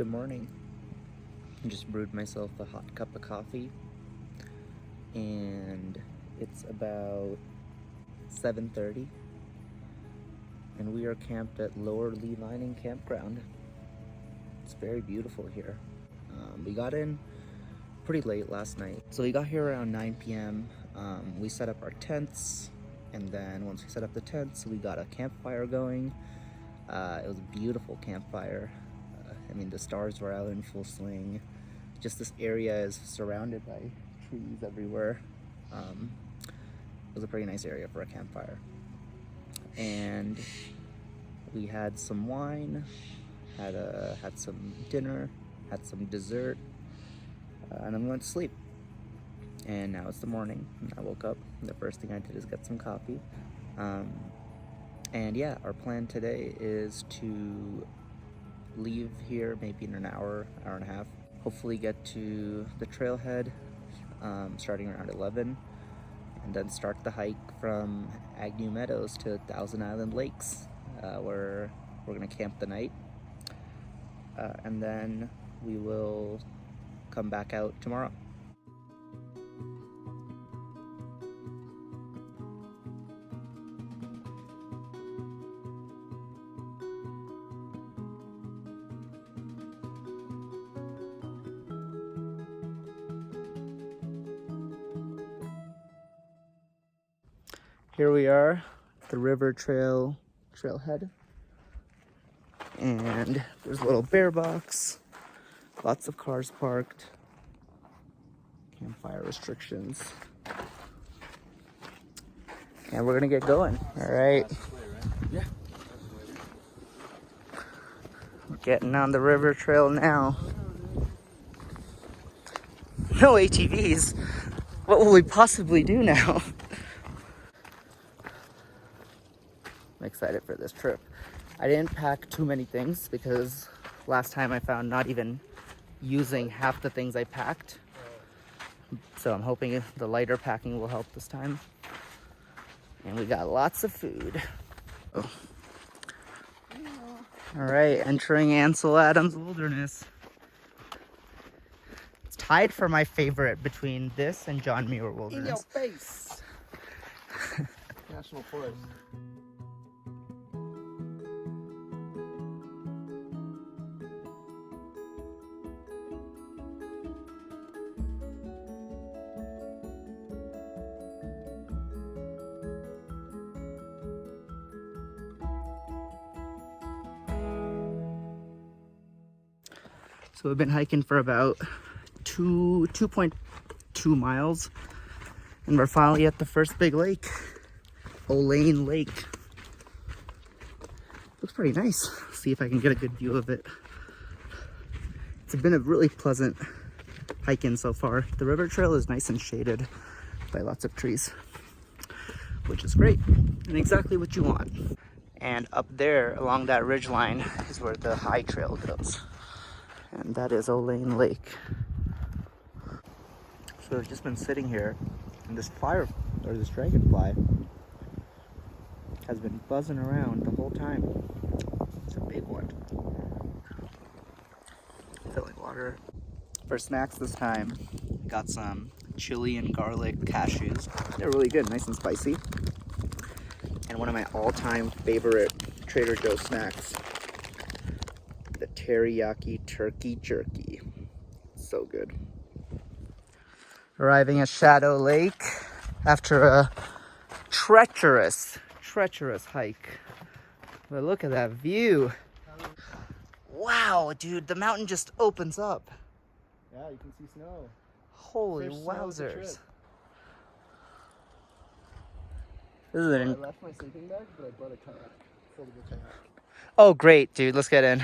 Good morning. I just brewed myself a hot cup of coffee and it's about 7:30 and we are camped at Lower Lee Lining Campground. It's very beautiful here. We got in pretty late last night. So we got here around 9 p.m. We set up our tents, and then once we set up the tents, we got a campfire going. It was a beautiful campfire. I mean, the stars were out in full swing. Just this area is surrounded by trees everywhere. It was a pretty nice area for a campfire. And we had some wine, had some dinner, had some dessert, and then we went to sleep. And now it's the morning. I woke up, and the first thing I did is get some coffee. And yeah, our plan today is to leave here maybe in an hour and a half. Hopefully get to the trailhead starting around 11, and then start the hike from Agnew Meadows to Thousand Island Lakes, where we're gonna camp the night. And then we will come back out tomorrow. Here we are, the river trailhead, and there's a little bear box, lots of cars parked, campfire restrictions, and we're gonna get going. All right. Yeah. We're getting on the river trail now. No ATVs. What will we possibly do now? I'm excited for this trip. I didn't pack too many things because last time I found not even using half the things I packed. So I'm hoping the lighter packing will help this time. And we got lots of food. Oh. All right, entering Ansel Adams Wilderness. It's tied for my favorite between this and John Muir Wilderness. In your face! National Forest. So we've been hiking for about 2.2 miles, and we're finally at the first big lake, Olane Lake. Looks pretty nice. See if I can get a good view of it. It's been a really pleasant hike in so far. The river trail is nice and shaded by lots of trees, which is great and exactly what you want. And up there along that ridge line is where the high trail goes. And that is Olane Lake. So I've just been sitting here, and this dragonfly has been buzzing around the whole time. It's a big one. Filling water. For snacks this time, got some chili and garlic cashews. They're really good, nice and spicy. And one of my all-time favorite Trader Joe's snacks, the teriyaki turkey jerky. So good. Arriving at Shadow Lake after a treacherous hike. But look at that view. Wow, dude, the mountain just opens up. Yeah, you can see snow. Holy First snow of the trip. wowzers. This is I an... left my sleeping bag, but I brought a kayak. Foldable kayak. Oh, great, dude. Let's get in.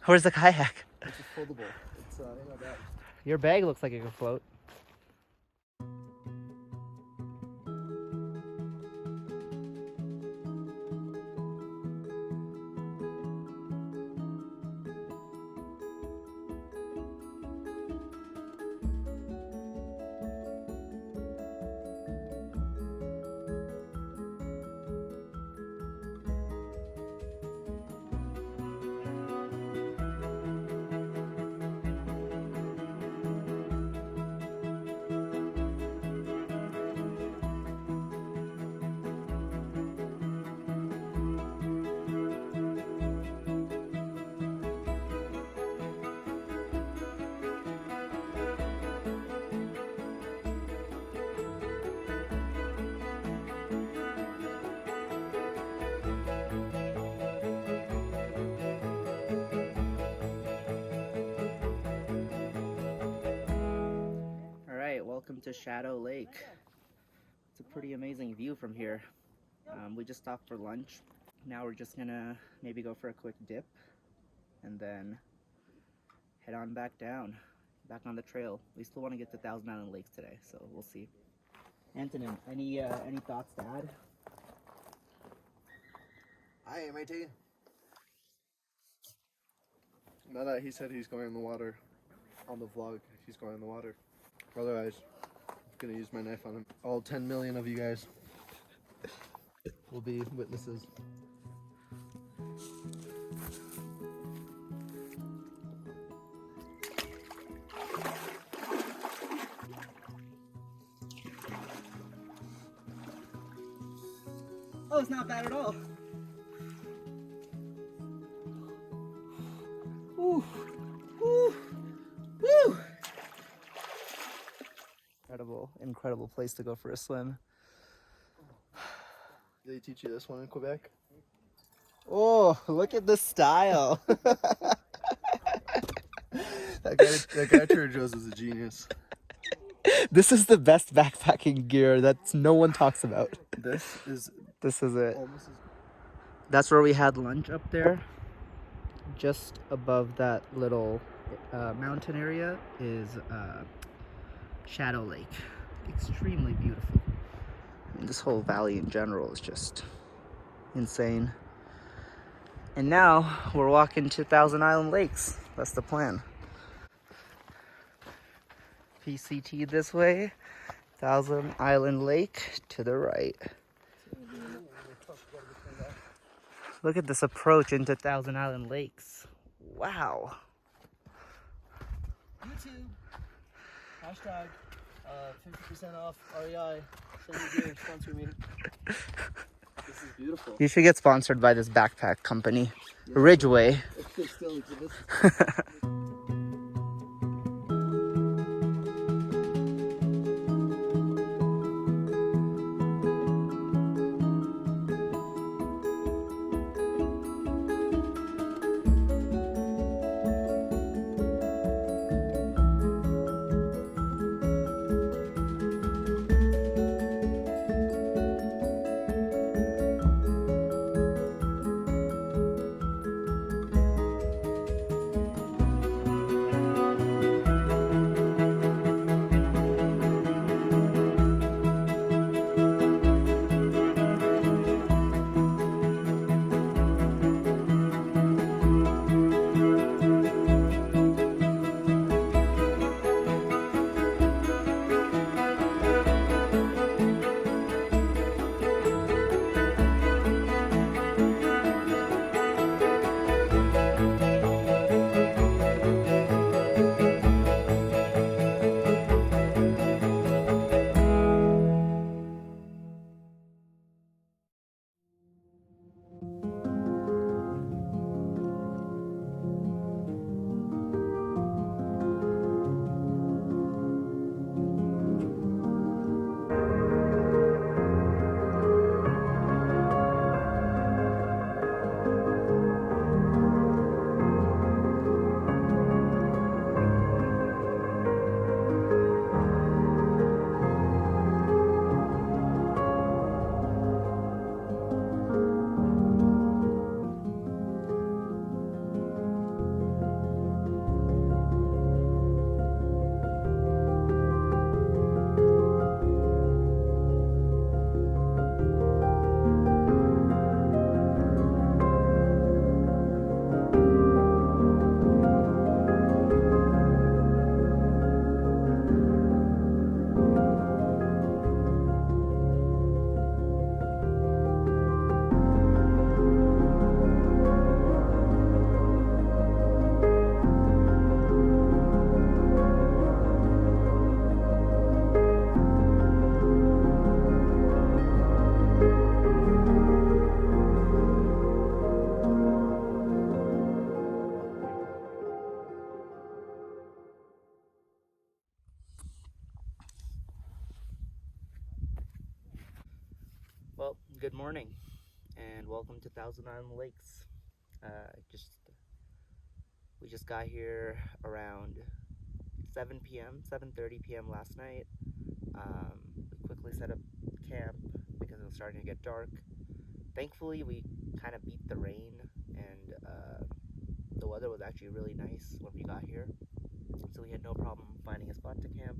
Where's the kayak? It's just foldable. It's in my bag. Your bag looks like it could float. to Shadow Lake. It's a pretty amazing view from here. We just stopped for lunch. Now we're just gonna maybe go for a quick dip and then head on back down, back on the trail. We still want to get to Thousand Island Lakes today, so we'll see. Antonin, any thoughts to add? Hi, matey. Now that he said he's going in the water on the vlog, he's going in the water. Otherwise, I'm gonna use my knife on him. All 10 million of you guys will be witnesses. Oh, it's not bad at all. Woo, woo, woo. Incredible place to go for a swim. Did they teach you this one in Quebec? Oh, look at the style. That guy Trader Joe's is a genius. This is the best backpacking gear that no one talks about. This is it. almost as That's where we had lunch up there. Just above that little mountain area is Shadow Lake. Extremely beautiful. And this whole valley in general is just insane. And now we're walking to Thousand Island Lakes. That's the plan. PCT this way, Thousand Island Lake to the right. Look at this approach into Thousand Island Lakes. Wow. YouTube. Hashtag 50% off REI. Send me gear, sponsor me. This is beautiful. You should get sponsored by this backpack company, Ridgeway. If they still exist. Well, good morning, and welcome to Thousand Island Lakes. We just got here around 7 p.m., 7:30 p.m. last night. We quickly set up camp because it was starting to get dark. Thankfully, we kind of beat the rain, and the weather was actually really nice when we got here, so we had no problem finding a spot to camp.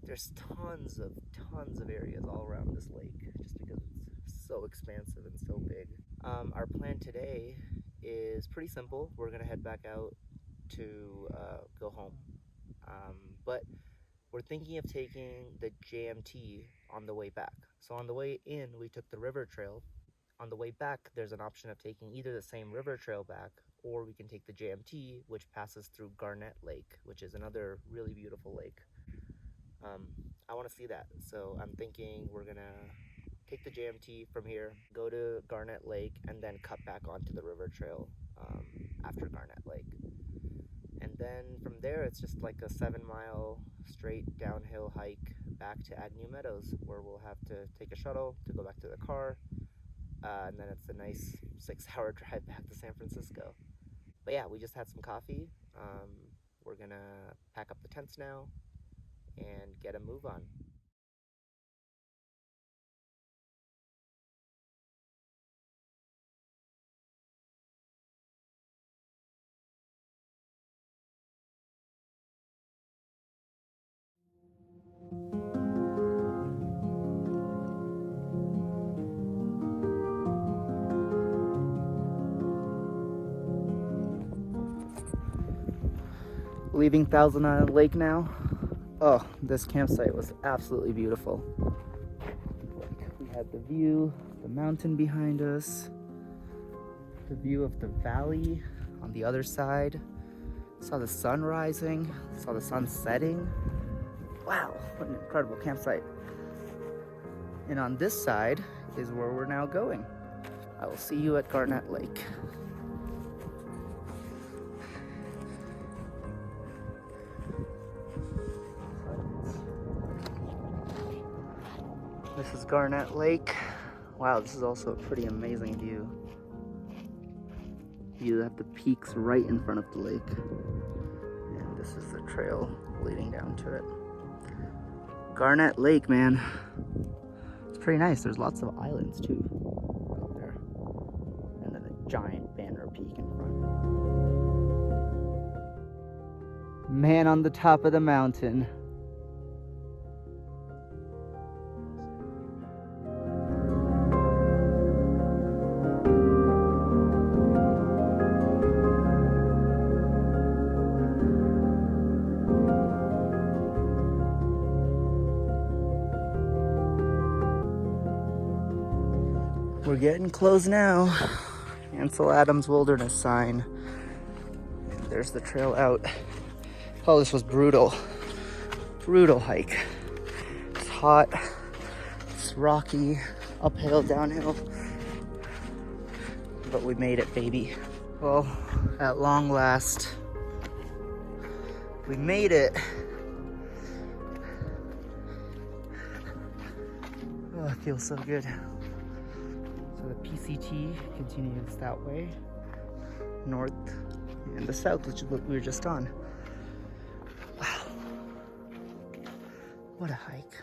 There's tons of areas all around this lake, just because it's so expansive and so big. Our plan today is pretty simple. We're gonna head back out to go home, but we're thinking of taking the JMT on the way back. So on the way in, we took the river trail. On the way back, there's an option of taking either the same river trail back, or we can take the JMT, which passes through Garnett Lake, which is another really beautiful lake. I want to see that, so I'm thinking we're gonna take the JMT from here, go to Garnett Lake, and then cut back onto the river trail after Garnett Lake. And then from there, it's just like a 7-mile straight downhill hike back to Agnew Meadows, where we'll have to take a shuttle to go back to the car, and then it's a nice 6-hour drive back to San Francisco. But yeah, we just had some coffee. We're gonna pack up the tents now and get a move on. Leaving Thousand Island Lake now. Oh, this campsite was absolutely beautiful. We had the view, the mountain behind us, the view of the valley on the other side. Saw the sun rising, saw the sun setting. Wow, what an incredible campsite. And on this side is where we're now going. I will see you at Garnett Lake. This is Garnett Lake. Wow, this is also a pretty amazing view. You have the peaks right in front of the lake. And this is the trail leading down to it. Garnett Lake, man. It's pretty nice. There's lots of islands too out there. And then a giant banner peak in front. Man on the top of the mountain. We're getting close now. Ansel Adams Wilderness sign. And there's the trail out. Oh, this was brutal. Brutal hike. It's hot. It's rocky. Uphill, downhill. But we made it, baby. Well, at long last, we made it. Oh, it feels so good. So the PCT continues that way, north and the south, which is what we were just on. Wow. What a hike.